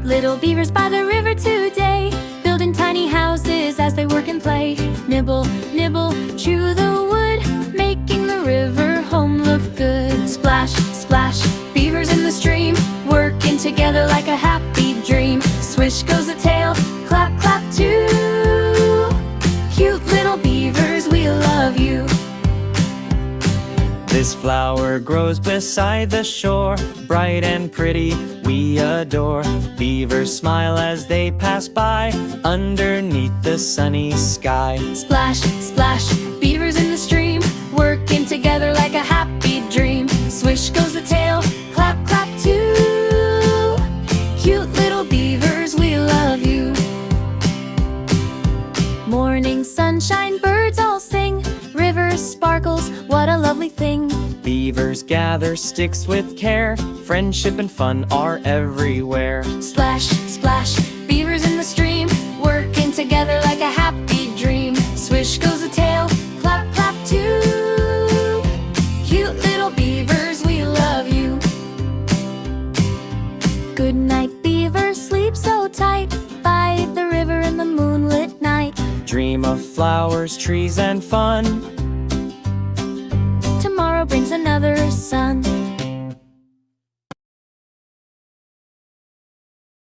Cute little beavers by the river today, building tiny houses as they work and play. Nibble, nibble, chew the wood, making the river home look good. Splash, splash, beavers in the stream, working together like a happy dream. Swish goes the tail, clap, clap too. Cute little beavers, we love you. This flower grows beside the shore, bright and pretty, we adore. Beavers smile as they pass by, underneath the sunny sky. Splash, splash, beavers in the stream, working together like a happy dream. Swish goes the tail, clap, clap too. Cute little beavers, we love you. Morning sunshine, birds all sing, river sparkles, what a lovely thing. Beavers gather sticks with care, friendship and fun are everywhere. Splash, splash, beavers in the stream, working together like a happy dream. Swish goes the tail, clap, clap too. Cute little beavers, we love you. Good night, beavers, sleep so tight, by the river in the moonlit night. Dream of flowers, trees and fun. Tomorrow brings another sun.